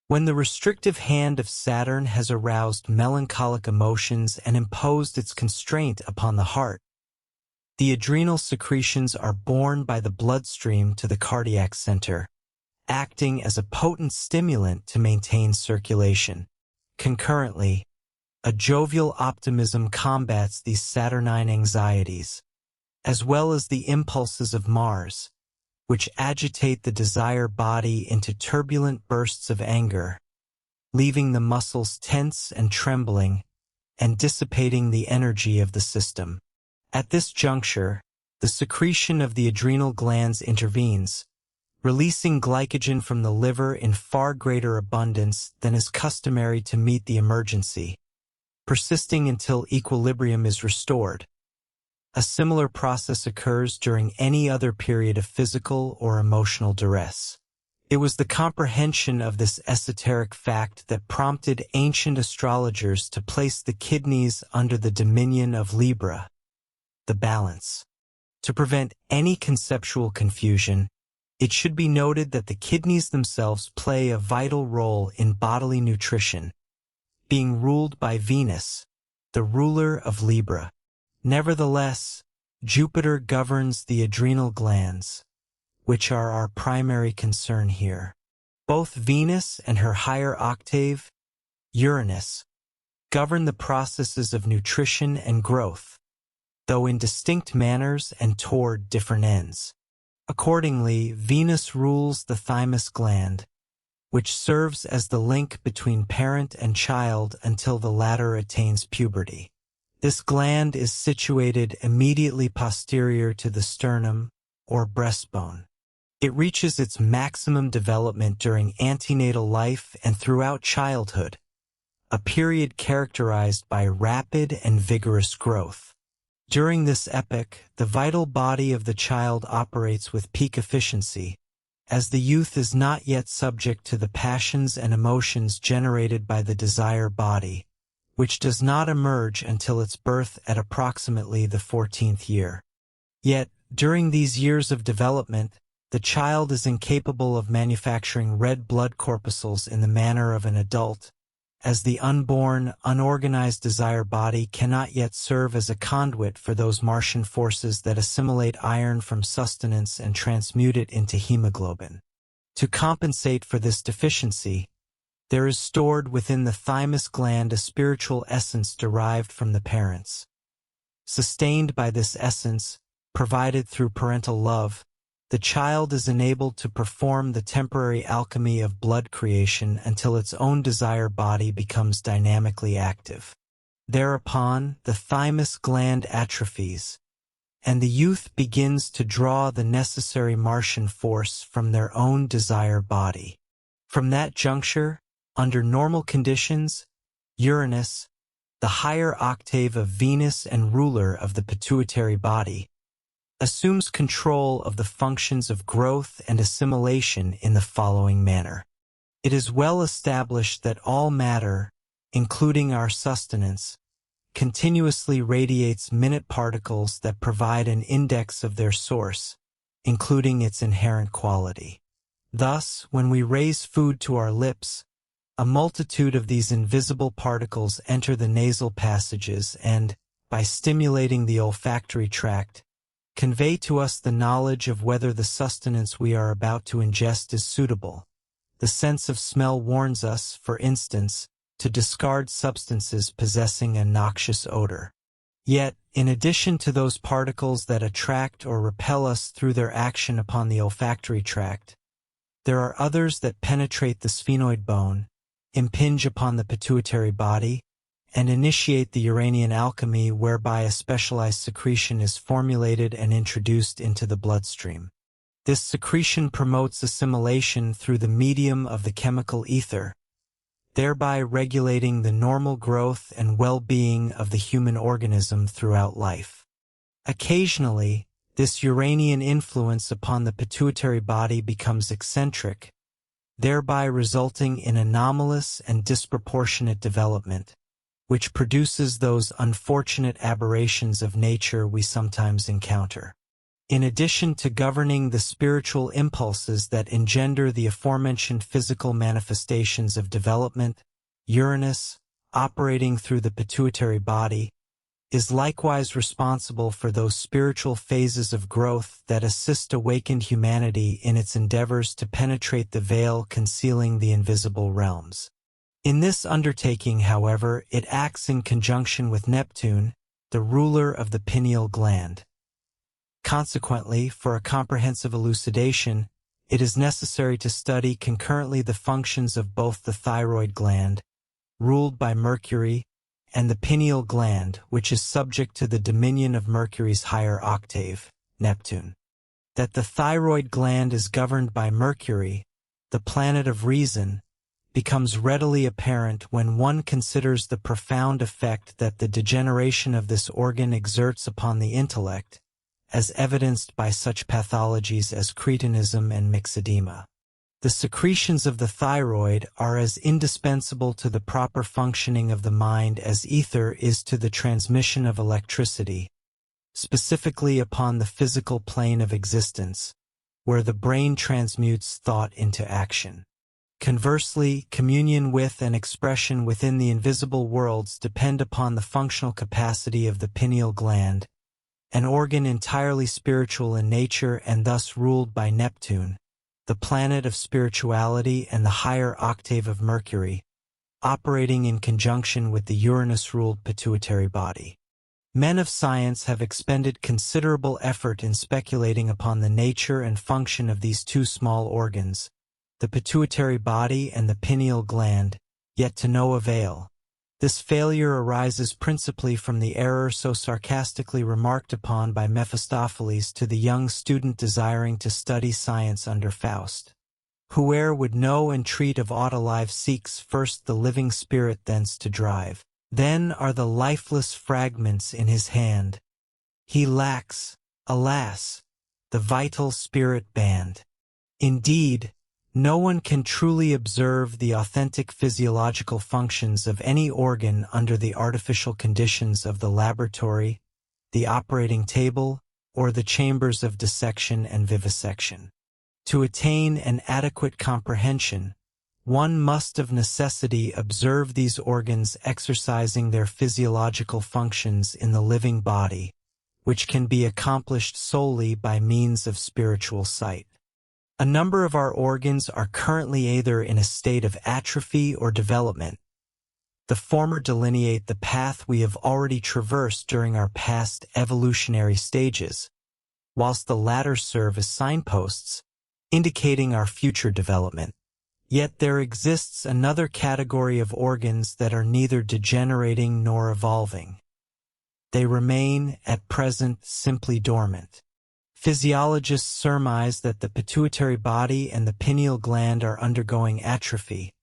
When the restrictive hand of Saturn has aroused melancholic emotions and imposed its constraint upon the heart, the adrenal secretions are borne by the bloodstream to the cardiac center, acting as a potent stimulant to maintain circulation. Concurrently, a jovial optimism combats these Saturnine anxieties, as well as the impulses of Mars, which agitate the desire body into turbulent bursts of anger, leaving the muscles tense and trembling, and dissipating the energy of the system. At this juncture, the secretion of the adrenal glands intervenes, releasing glycogen from the liver in far greater abundance than is customary to meet the emergency, persisting until equilibrium is restored. A similar process occurs during any other period of physical or emotional duress. It was the comprehension of this esoteric fact that prompted ancient astrologers to place the kidneys under the dominion of Libra, the balance. To prevent any conceptual confusion, it should be noted that the kidneys themselves play a vital role in bodily nutrition, being ruled by Venus, the ruler of Libra. Nevertheless, Jupiter governs the adrenal glands, which are our primary concern here. Both Venus and her higher octave, Uranus, govern the processes of nutrition and growth, though in distinct manners and toward different ends. Accordingly, Venus rules the thymus gland, which serves as the link between parent and child until the latter attains puberty. This gland is situated immediately posterior to the sternum or breastbone. It reaches its maximum development during antenatal life and throughout childhood, a period characterized by rapid and vigorous growth. During this epoch, the vital body of the child operates with peak efficiency, as the youth is not yet subject to the passions and emotions generated by the desire body, which does not emerge until its birth at approximately the 14th year. Yet, during these years of development, the child is incapable of manufacturing red blood corpuscles in the manner of an adult, as the unborn, unorganized desire body cannot yet serve as a conduit for those Martian forces that assimilate iron from sustenance and transmute it into hemoglobin. To compensate for this deficiency, there is stored within the thymus gland a spiritual essence derived from the parents. Sustained by this essence, provided through parental love, the child is enabled to perform the temporary alchemy of blood creation until its own desire body becomes dynamically active. Thereupon, the thymus gland atrophies, and the youth begins to draw the necessary Martian force from their own desire body. From that juncture, under normal conditions, Uranus, the higher octave of Venus and ruler of the pituitary body, assumes control of the functions of growth and assimilation in the following manner. It is well established that all matter, including our sustenance, continuously radiates minute particles that provide an index of their source, including its inherent quality. Thus, when we raise food to our lips, a multitude of these invisible particles enter the nasal passages and, by stimulating the olfactory tract, convey to us the knowledge of whether the sustenance we are about to ingest is suitable. The sense of smell warns us, for instance, to discard substances possessing a noxious odor. Yet, in addition to those particles that attract or repel us through their action upon the olfactory tract, there are others that penetrate the sphenoid bone, impinge upon the pituitary body, and initiate the Uranian alchemy whereby a specialized secretion is formulated and introduced into the bloodstream. This secretion promotes assimilation through the medium of the chemical ether, thereby regulating the normal growth and well-being of the human organism throughout life. Occasionally, this Uranian influence upon the pituitary body becomes eccentric, thereby resulting in anomalous and disproportionate development, which produces those unfortunate aberrations of nature we sometimes encounter. In addition to governing the spiritual impulses that engender the aforementioned physical manifestations of development, Uranus, operating through the pituitary body, is likewise responsible for those spiritual phases of growth that assist awakened humanity in its endeavors to penetrate the veil concealing the invisible realms. In this undertaking, however, it acts in conjunction with Neptune, the ruler of the pineal gland. Consequently, for a comprehensive elucidation, it is necessary to study concurrently the functions of both the thyroid gland, ruled by Mercury, and the pineal gland, which is subject to the dominion of Mercury's higher octave, Neptune. That the thyroid gland is governed by Mercury, the planet of reason, becomes readily apparent when one considers the profound effect that the degeneration of this organ exerts upon the intellect, as evidenced by such pathologies as cretinism and myxedema. The secretions of the thyroid are as indispensable to the proper functioning of the mind as ether is to the transmission of electricity, specifically upon the physical plane of existence, where the brain transmutes thought into action. Conversely, communion with and expression within the invisible worlds depend upon the functional capacity of the pineal gland, an organ entirely spiritual in nature and thus ruled by Neptune, the planet of spirituality and the higher octave of Mercury, operating in conjunction with the Uranus-ruled pituitary body. Men of science have expended considerable effort in speculating upon the nature and function of these two small organs, the pituitary body and the pineal gland, yet to no avail. This failure arises principally from the error so sarcastically remarked upon by Mephistopheles to the young student desiring to study science under Faust. Whoe'er would know and treat of aught alive seeks first the living spirit thence to drive. Then are the lifeless fragments in his hand. He lacks, alas, the vital spirit band. Indeed, no one can truly observe the authentic physiological functions of any organ under the artificial conditions of the laboratory, the operating table, or the chambers of dissection and vivisection. To attain an adequate comprehension, one must of necessity observe these organs exercising their physiological functions in the living body, which can be accomplished solely by means of spiritual sight. A number of our organs are currently either in a state of atrophy or development. The former delineate the path we have already traversed during our past evolutionary stages, whilst the latter serve as signposts, indicating our future development. Yet there exists another category of organs that are neither degenerating nor evolving. They remain, at present, simply dormant. Physiologists surmise that the pituitary body and the pineal gland are undergoing atrophy,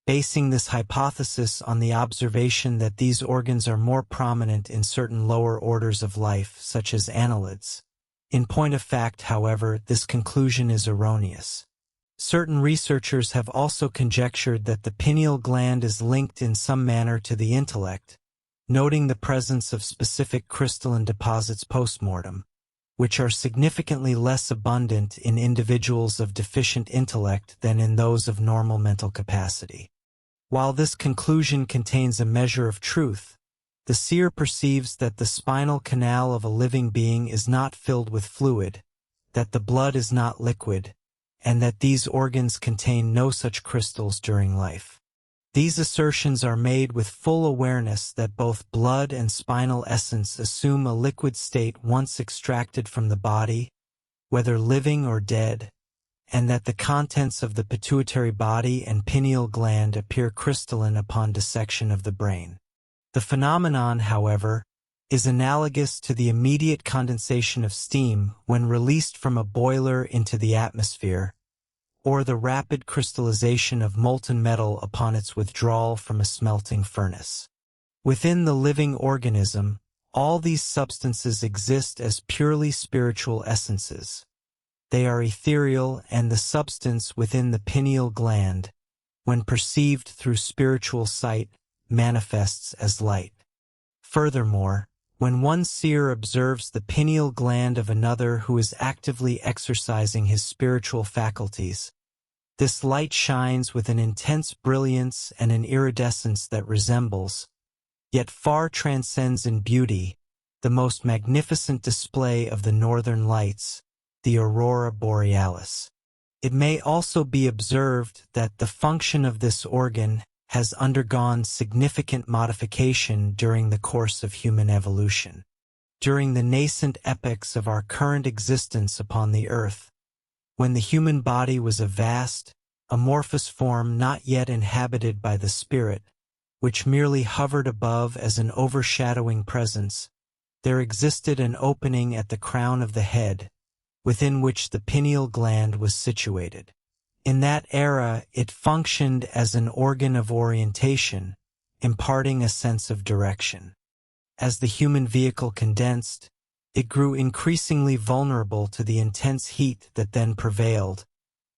basing this hypothesis on the observation that these organs are more prominent in certain lower orders of life, such as annelids. In point of fact, however, this conclusion is erroneous. Certain researchers have also conjectured that the pineal gland is linked in some manner to the intellect, noting the presence of specific crystalline deposits postmortem, which are significantly less abundant in individuals of deficient intellect than in those of normal mental capacity. While this conclusion contains a measure of truth, the seer perceives that the spinal canal of a living being is not filled with fluid, that the blood is not liquid, and that these organs contain no such crystals during life. These assertions are made with full awareness that both blood and spinal essence assume a liquid state once extracted from the body, whether living or dead, and that the contents of the pituitary body and pineal gland appear crystalline upon dissection of the brain. The phenomenon, however, is analogous to the immediate condensation of steam when released from a boiler into the atmosphere, or the rapid crystallization of molten metal upon its withdrawal from a smelting furnace. Within the living organism, all these substances exist as purely spiritual essences. They are ethereal, and the substance within the pineal gland, when perceived through spiritual sight, manifests as light. Furthermore, when one seer observes the pineal gland of another who is actively exercising his spiritual faculties, this light shines with an intense brilliance and an iridescence that resembles, yet far transcends in beauty, the most magnificent display of the northern lights, the aurora borealis. It may also be observed that the function of this organ has undergone significant modification during the course of human evolution. During the nascent epochs of our current existence upon the earth, when the human body was a vast, amorphous form not yet inhabited by the spirit, which merely hovered above as an overshadowing presence, there existed an opening at the crown of the head, within which the pineal gland was situated. In that era, it functioned as an organ of orientation, imparting a sense of direction. As the human vehicle condensed, it grew increasingly vulnerable to the intense heat that then prevailed,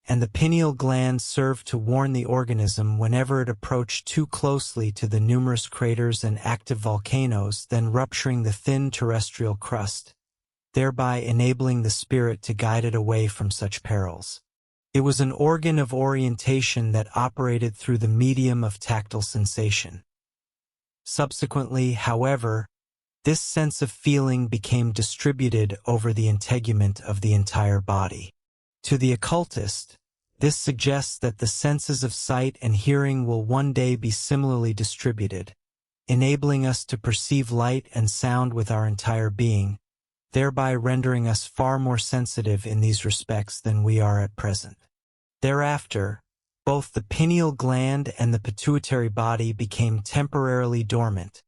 and the pineal gland served to warn the organism whenever it approached too closely to the numerous craters and active volcanoes, then rupturing the thin terrestrial crust, thereby enabling the spirit to guide it away from such perils. It was an organ of orientation that operated through the medium of tactile sensation. Subsequently, however, this sense of feeling became distributed over the integument of the entire body. To the occultist, this suggests that the senses of sight and hearing will one day be similarly distributed. enabling us to perceive light and sound with our entire being, thereby rendering us far more sensitive in these respects than we are at present. Thereafter, both the pineal gland and the pituitary body became temporarily dormant,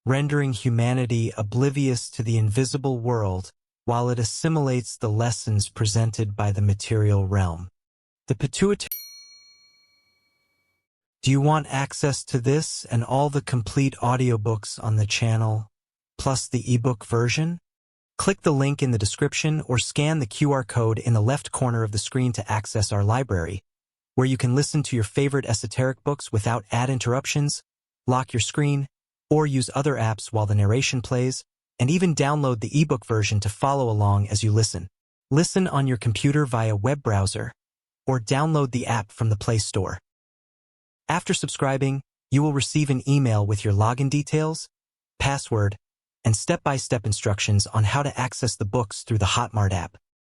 rendering humanity oblivious to the invisible world while it assimilates the lessons presented by the material realm. The pituitary. Do you want access to this and all the complete audiobooks on the channel, plus the ebook version? Click the link in the description or scan the QR code in the left corner of the screen to access our library, where you can listen to your favorite esoteric books without ad interruptions, lock your screen, or use other apps while the narration plays, and even download the ebook version to follow along as you listen. Listen on your computer via web browser, or download the app from the Play Store. After subscribing, you will receive an email with your login details, password, and step-by-step instructions on how to access the books through the Hotmart app.